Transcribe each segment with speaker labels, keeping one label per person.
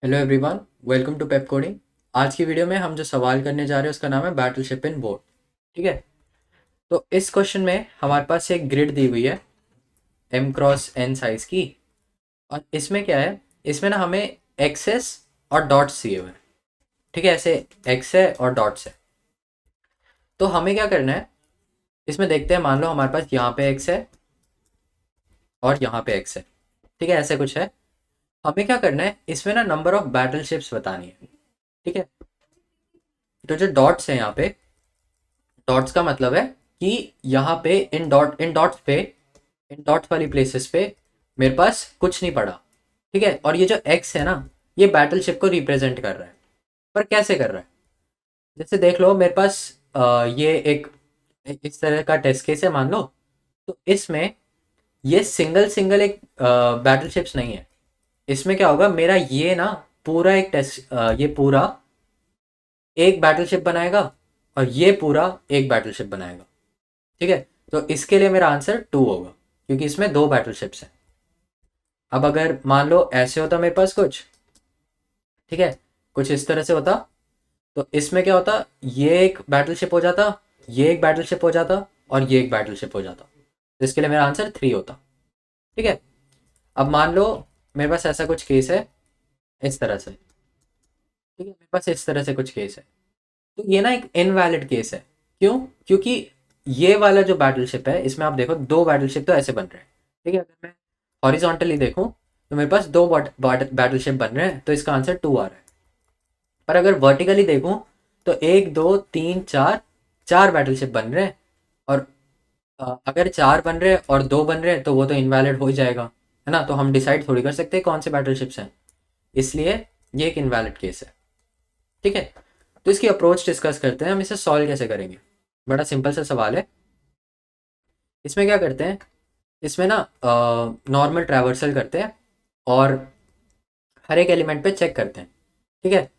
Speaker 1: Hello everyone, welcome to Pepcoding. आज की video में हम जो सवाल करने जा रहे हैं उसका नाम है बैटलशिप इन बोर्ड। ठीक है। तो इस क्वेश्चन में हमारे पास एक ग्रिड दी हुई है m क्रॉस n साइज की। और इसमें क्या है, इसमें ना हमें एक्सेस और डॉट्स दिए हुए हैं। ठीक है, ऐसे एक्स है और डॉट्स है। तो हमें क्या करना है, इसमें देखते हैं। मान लो हमारे पास यहाँ पे एक्स है और यहाँ पे एक्स है। ठीक है, ऐसे कुछ है। हमें क्या करना है, इसमें ना नंबर ऑफ बैटल शिप्स बतानी है। ठीक है। तो जो डॉट्स है यहाँ पे, डॉट्स का मतलब है कि यहाँ पे इन डॉट्स वाली प्लेसेस पे मेरे पास कुछ नहीं पड़ा। ठीक है। और ये जो एक्स है ना, ये बैटलशिप को रिप्रेजेंट कर रहा है। पर कैसे कर रहा है, जैसे देख लो मेरे पास ये एक इस तरह का टेस्ट केस है मान लो। तो इसमें ये सिंगल सिंगल एक बैटलशिप्स नहीं है। इसमें क्या होगा, मेरा ये ना पूरा एक टेस्ट, ये पूरा एक बैटलशिप बनाएगा और ये पूरा एक बैटलशिप बनाएगा। ठीक है। तो इसके लिए मेरा आंसर 2 होगा, क्योंकि इसमें 2 बैटलशिप्स हैं। अब अगर मान लो ऐसे होता मेरे पास कुछ, ठीक है, कुछ इस तरह से होता, तो इसमें क्या होता, ये एक बैटलशिप हो जाता, ये एक बैटलशिप हो जाता और ये एक बैटलशिप हो जाता। तो इसके लिए मेरा आंसर 3 होता। ठीक है। अब मान लो मेरे पास ऐसा कुछ केस है इस तरह से। ठीक है, मेरे पास इस तरह से कुछ केस है। तो ये ना एक इनवैलिड केस है। क्यों? क्योंकि ये वाला जो बैटलशिप है, इसमें आप देखो 2 बैटलशिप तो ऐसे बन रहे हैं। ठीक है। अगर मैं हॉरिजॉन्टली देखूं तो मेरे पास 2 बैटलशिप बन रहे हैं, तो इसका आंसर 2 आ रहा है। पर अगर वर्टिकली देखूं तो 1 2 3 4 4 बैटलशिप बन रहे हैं। और अगर 4 बन रहे हैं और 2 बन रहे हैं तो वो तो इनवैलिड हो ही जाएगा, है ना। तो हम डिसाइड थोड़ी कर सकते हैं कौन से बैटलशिप्स हैं। इसलिए ये एक इनवैलिड केस है। ठीक है। तो इसकी अप्रोच डिस्कस करते हैं, हम इसे सॉल्व कैसे करेंगे। बड़ा सिंपल सा सवाल है। इसमें क्या करते हैं, इसमें ना नॉर्मल ट्रैवर्सल करते हैं और हर एक एलिमेंट पे चेक करते हैं। ठीक है।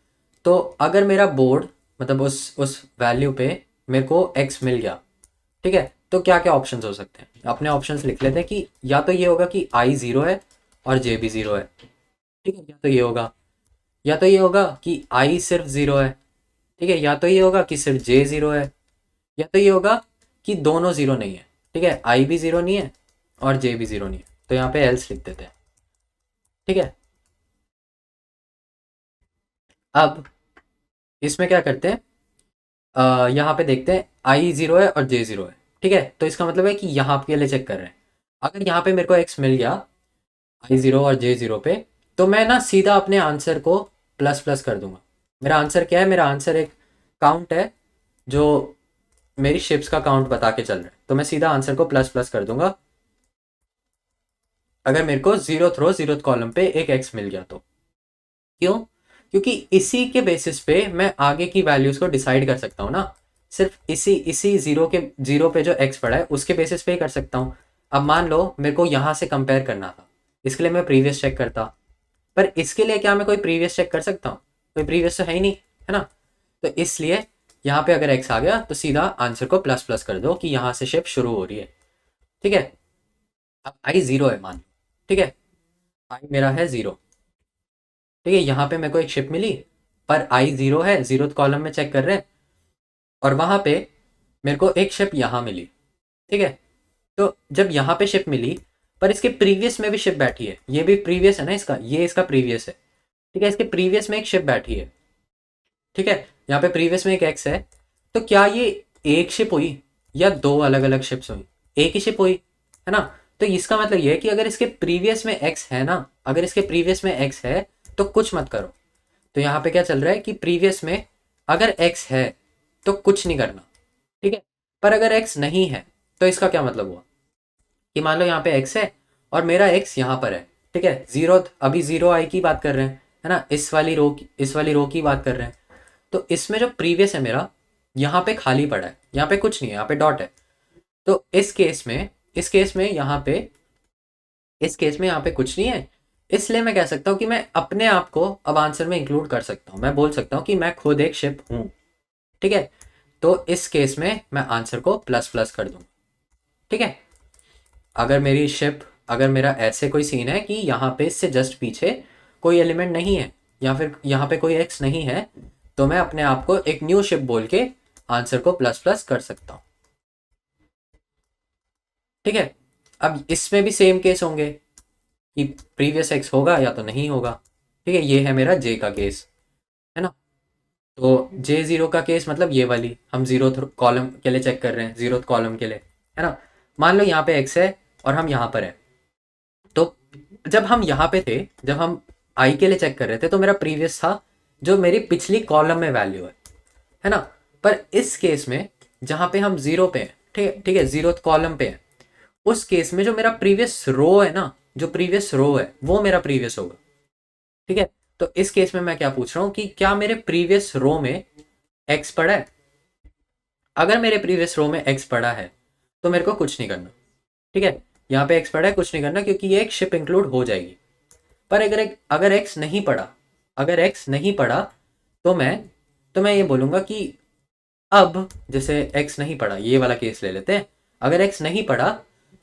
Speaker 1: तो अगर मेरा बोर्ड, मतलब उस वैल्यू पे मेरे को एक्स मिल गया, ठीक है, तो क्या क्या ऑप्शंस हो सकते हैं। अपने ऑप्शंस लिख लेते हैं कि या तो ये होगा कि आई ज़ीरो है और जे भी ज़ीरो है। ठीक है, या तो ये होगा, या तो ये होगा कि आई सिर्फ ज़ीरो है। ठीक है, या तो ये होगा कि सिर्फ जे ज़ीरो है, या तो ये होगा कि दोनों ज़ीरो नहीं है। ठीक है, आई भी ज़ीरो नहीं है और जे भी ज़ीरो नहीं है। तो यहाँ पे एल्स लिख देते हैं। ठीक है। अब इसमें क्या करते हैं, यहाँ पे देखते हैं आई ज़ीरो है और जे ज़ीरो है। ठीक है, तो इसका मतलब है कि यहाँ के लिए चेक कर रहे हैं। अगर यहाँ पे मेरे को एक्स मिल गया आई ज़ीरो और जे ज़ीरो पे, तो मैं ना सीधा अपने आंसर को प्लस प्लस कर दूंगा। मेरा आंसर क्या है, मेरा आंसर एक काउंट है जो मेरी शिप्स का काउंट बता के चल रहा है। तो मैं सीधा आंसर को प्लस प्लस कर दूंगा अगर मेरे को जीरो थ्रो जीरो कॉलम पे एक एक्स मिल गया तो। क्यों? क्योंकि इसी के बेसिस पे मैं आगे की वैल्यूज को डिसाइड कर सकता हूँ ना। सिर्फ इसी इसी जीरो पे जो एक्स पड़ा है उसके बेसिस पे ही कर सकता हूँ। अब मान लो मेरे को यहाँ से कंपेयर करना था, इसके लिए मैं प्रीवियस चेक करता। पर इसके लिए क्या मैं कोई प्रीवियस चेक कर सकता हूँ? कोई प्रीवियस तो है ही नहीं, है ना। तो इसलिए यहाँ पे अगर एक्स आ गया तो सीधा आंसर को प्लस प्लस कर दो कि यहाँ से शेप शुरू हो रही है। ठीक है। अब आई ज़ीरो है मान लो। ठीक है, आई मेरा है ज़ीरो। ठीक है, यहाँ पे मेरे को एक शिप मिली, पर आई ज़ीरो है, ज़ीरो कॉलम में चेक कर रहे हैं। और वहाँ पे मेरे को एक शिप यहाँ मिली। ठीक है। तो जब यहाँ पे शिप मिली, पर इसके प्रीवियस में भी शिप बैठी है, ये भी प्रीवियस है ना इसका, ये इसका प्रीवियस है। ठीक है, इसके प्रीवियस में एक शिप बैठी है। ठीक है, यहाँ पे प्रीवियस में एक एक्स है। तो क्या ये एक शिप हुई या 2 अलग अलग शिप्स हुई? एक ही शिप हुई, है ना। तो इसका मतलब ये है कि अगर इसके प्रीवियस में एक्स है ना, अगर इसके प्रीवियस में एक्स है तो कुछ मत करो। तो यहाँ पे क्या चल रहा है कि प्रीवियस में अगर एक्स है तो कुछ नहीं करना। ठीक है। पर अगर एक्स नहीं है तो इसका क्या मतलब हुआ कि मान लो यहाँ पे एक्स है और मेरा एक्स यहाँ पर है। ठीक है, जीरो, अभी जीरो आई की बात कर रहे हैं, है ना। इस वाली रो की बात कर रहे हैं। तो इसमें जो प्रीवियस है मेरा, यहाँ पे खाली पड़ा है, यहाँ पे कुछ नहीं है, यहाँ पे डॉट है। तो इस केस में यहाँ पे कुछ नहीं है। इसलिए मैं कह सकता हूँ कि मैं अपने आप को अब आंसर में इंक्लूड कर सकता हूँ। मैं बोल सकता हूँ कि मैं खुद एक शिप हूँ। ठीक है। तो इस केस में मैं आंसर को प्लस प्लस कर दूँ। ठीक है। अगर मेरी शिप, अगर मेरा ऐसे कोई सीन है कि यहाँ पे इससे जस्ट पीछे कोई एलिमेंट नहीं है, या फिर यहाँ पे कोई x नहीं है, तो मैं अपने आप को एक न्यू शिप बोल के आंसर को प्लस प्लस कर सकता हूँ। ठीक है, अब इसमें भी सेम केस होंगे कि प्रीवियस x होगा या तो नहीं होगा। ठीक है, ये है मेरा j का केस, है ना। तो J0 का केस मतलब ये वाली, हम जीरो कॉलम के लिए चेक कर रहे हैं, जीरो कॉलम के लिए, है ना। मान लो यहाँ पे x है और हम यहाँ पर है, तो जब हम यहाँ पे थे, जब हम i के लिए चेक कर रहे थे, तो मेरा प्रीवियस था जो मेरी पिछली कॉलम में वैल्यू है ना। पर इस केस में जहाँ पे हम जीरो पे हैं, ठीक है, जीरो कॉलम पे है, उस केस में जो मेरा प्रीवियस रो है ना, जो प्रीवियस रो है वो मेरा प्रीवियस होगा। ठीक है, तो इस केस में मैं क्या पूछ रहा हूँ कि क्या मेरे प्रीवियस रो में एक्स पड़ा है। अगर मेरे प्रीवियस रो में एक्स पड़ा है तो मेरे को कुछ नहीं करना। ठीक है, यहाँ पे एक्स पड़ा है, कुछ नहीं करना, क्योंकि ये एक शिप इंक्लूड हो जाएगी। पर अगर एक्स नहीं पड़ा, अगर एक्स नहीं पड़ा, तो मैं ये बोलूँगा कि अब जैसे एक्स नहीं पड़ा, ये वाला केस ले लेते हैं। अगर एक्स नहीं पड़ा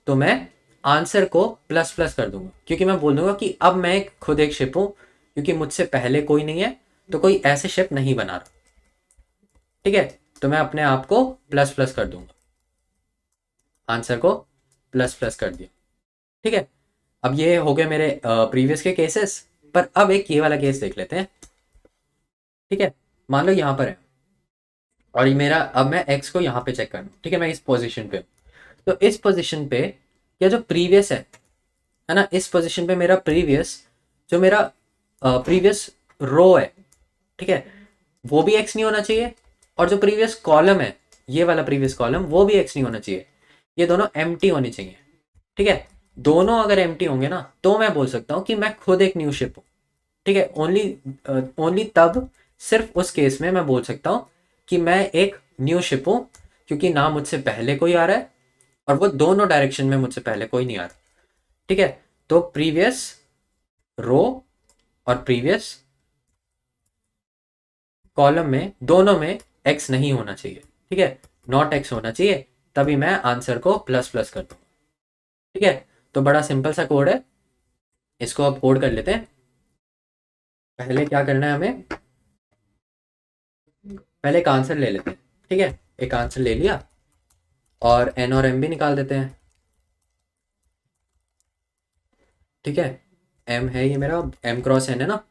Speaker 1: तो मैं आंसर को प्लस प्लस कर दूंगा, क्योंकि मैं बोल दूंगा कि अब मैं खुद एक शिप हूं, क्योंकि मुझसे पहले कोई नहीं है, तो कोई ऐसे शिप नहीं बना रहा। ठीक है, तो मैं अपने आप को प्लस प्लस कर दूंगा, आंसर को प्लस प्लस कर दिया। ठीक है, अब ये हो गए मेरे प्रीवियस के केसेस। पर अब एक ये वाला केस देख लेते हैं। ठीक है, मान लो यहाँ पर है और ये मेरा, अब मैं एक्स को यहाँ पे चेक करना। ठीक है, मैं इस पोजीशन पे हूँ, तो इस पोजीशन पे क्या जो प्रीवियस है ना, इस पोजीशन पे मेरा प्रीवियस, जो मेरा प्रीवियस रो है, ठीक है, वो भी एक्स नहीं होना चाहिए, और जो प्रीवियस कॉलम है, ये वाला प्रीवियस कॉलम, वो भी एक्स नहीं होना चाहिए। ये दोनों एम्प्टी होने चाहिए। ठीक है, दोनों अगर एम्प्टी होंगे ना, तो मैं बोल सकता हूँ कि मैं खुद एक न्यू शिप हूँ। ठीक है, ओनली तब, सिर्फ उस केस में मैं बोल सकता हूँ कि मैं एक न्यू शिप हूँ, क्योंकि ना मुझसे पहले कोई आ रहा है और वो दोनों डायरेक्शन में मुझसे पहले कोई नहीं आ रहा। ठीक है, तो प्रीवियस रो और प्रीवियस कॉलम में दोनों में एक्स नहीं होना चाहिए। ठीक है, नॉट एक्स होना चाहिए, तभी मैं आंसर को प्लस प्लस कर दूंगा। ठीक है, तो बड़ा सिंपल सा कोड है, इसको अब कोड कर लेते हैं। पहले क्या करना है हमें, पहले एक आंसर ले लेते हैं। ठीक है, एक आंसर ले लिया और एन और एम भी निकाल देते हैं। ठीक है, एम है ये मेरा, एम क्रॉस एन है ना।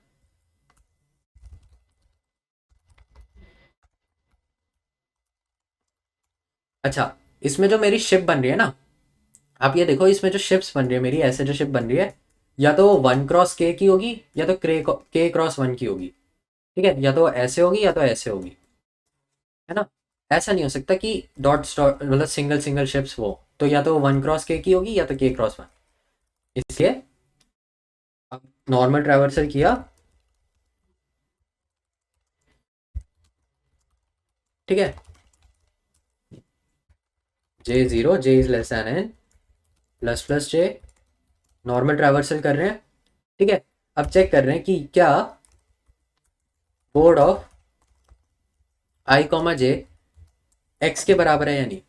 Speaker 1: अच्छा, इसमें जो मेरी शिप बन रही है ना, आप ये देखो, इसमें जो शिप्स बन रही है मेरी, ऐसे जो शिप बन रही है, या तो वन क्रॉस के की होगी, या तो के क्रॉस वन की होगी। ठीक है, या तो ऐसे होगी या तो ऐसे होगी, है ना। ऐसा नहीं हो सकता कि डॉट मतलब सिंगल सिंगल शिप्स वो, तो या तो वन क्रॉस के की होगी या तो के क्रॉस वन। इसलिए अब नॉर्मल ट्रैवर्सल किया। ठीक है, J0, J is less than n, plus plus J, normal traversal कर रहे हैं। ठीक है, अब चेक कर रहे हैं कि क्या board of I comma J x के बराबर है या नहीं।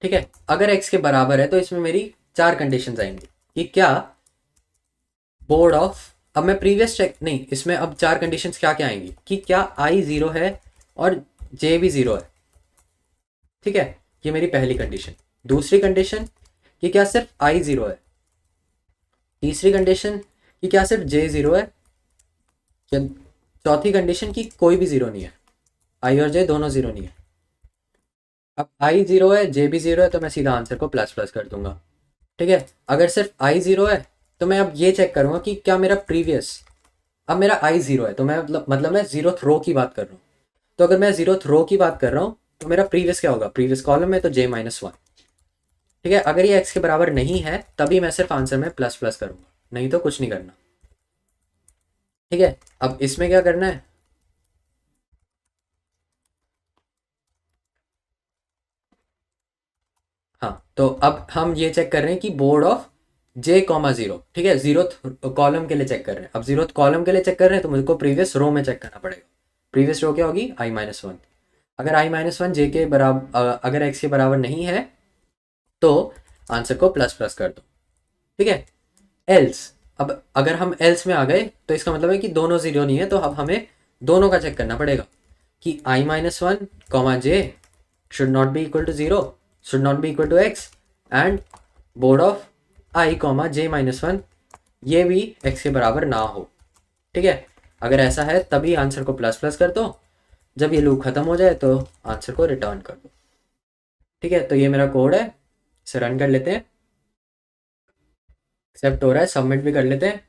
Speaker 1: ठीक है, अगर एक्स के बराबर है तो इसमें मेरी चार कंडीशंस आएंगी कि क्या बोर्ड ऑफ, अब मैं प्रीवियस चेक नहीं, इसमें अब चार कंडीशंस क्या क्या आएंगी कि क्या आई जीरो है और जे भी जीरो है। ठीक है, ये मेरी पहली कंडीशन। दूसरी कंडीशन कि क्या सिर्फ आई जीरो है। तीसरी कंडीशन कि क्या सिर्फ जे जीरो है। या चौथी कंडीशन कि कोई भी जीरो नहीं है, आई और जे दोनों जीरो नहीं है। अब आई जीरो है, जे भी जीरो है, तो मैं सीधा आंसर को प्लस प्लस कर दूंगा। ठीक है, अगर सिर्फ आई जीरो है तो मैं अब ये चेक करूंगा कि क्या मेरा प्रीवियस, अब मेरा आई जीरो है तो मैं मतलब मैं जीरो थ्रो की बात कर रहा हूँ। तो अगर मैं जीरो थ्रो की बात कर रहा हूँ तो मेरा प्रीवियस क्या होगा, प्रीवियस कॉलम में तो जे माइनस वन। ठीक है, अगर ये एक्स के बराबर नहीं है तभी मैं सिर्फ आंसर में प्लस प्लस करूंगा, नहीं तो कुछ नहीं करना। ठीक है, अब इसमें क्या करना है, हाँ, तो अब हम ये चेक कर रहे हैं कि board of J comma zero. ठीक है, जीरो कॉलम के लिए चेक कर रहे हैं। अब जीरो कॉलम के लिए चेक कर रहे हैं तो मुझको प्रीवियस रो में चेक करना पड़ेगा। प्रीवियस रो क्या होगी, आई माइनस वन। अगर आई माइनस वन जे के बराबर, अगर एक्स के बराबर नहीं है तो आंसर को प्लस प्लस कर दो। ठीक है, एल्स अब अगर हम एल्स में आ गए तो इसका मतलब है कि दोनों ज़ीरो नहीं है, तो अब हमें दोनों का चेक करना पड़ेगा कि i-1 comma j should not be equal to zero, should not be equal to x, and board of i comma j-1 ये भी x के बराबर ना हो। ठीक है, अगर ऐसा है तभी आंसर को प्लस प्लस कर दो, जब ये लूप ख़त्म हो जाए तो आंसर को रिटर्न कर दो। ठीक है, तो ये मेरा कोड है, इसे रन कर लेते हैं। एक्सेप्ट हो रहा है, सबमिट भी कर लेते हैं।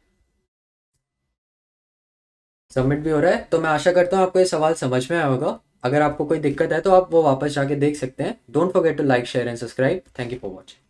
Speaker 1: सबमिट भी हो रहा है। तो मैं आशा करता हूँ आपको ये सवाल समझ में आया होगा। अगर आपको कोई दिक्कत है तो आप वो वापस जाके देख सकते हैं। Don't forget to like share and subscribe. Thank you for watching.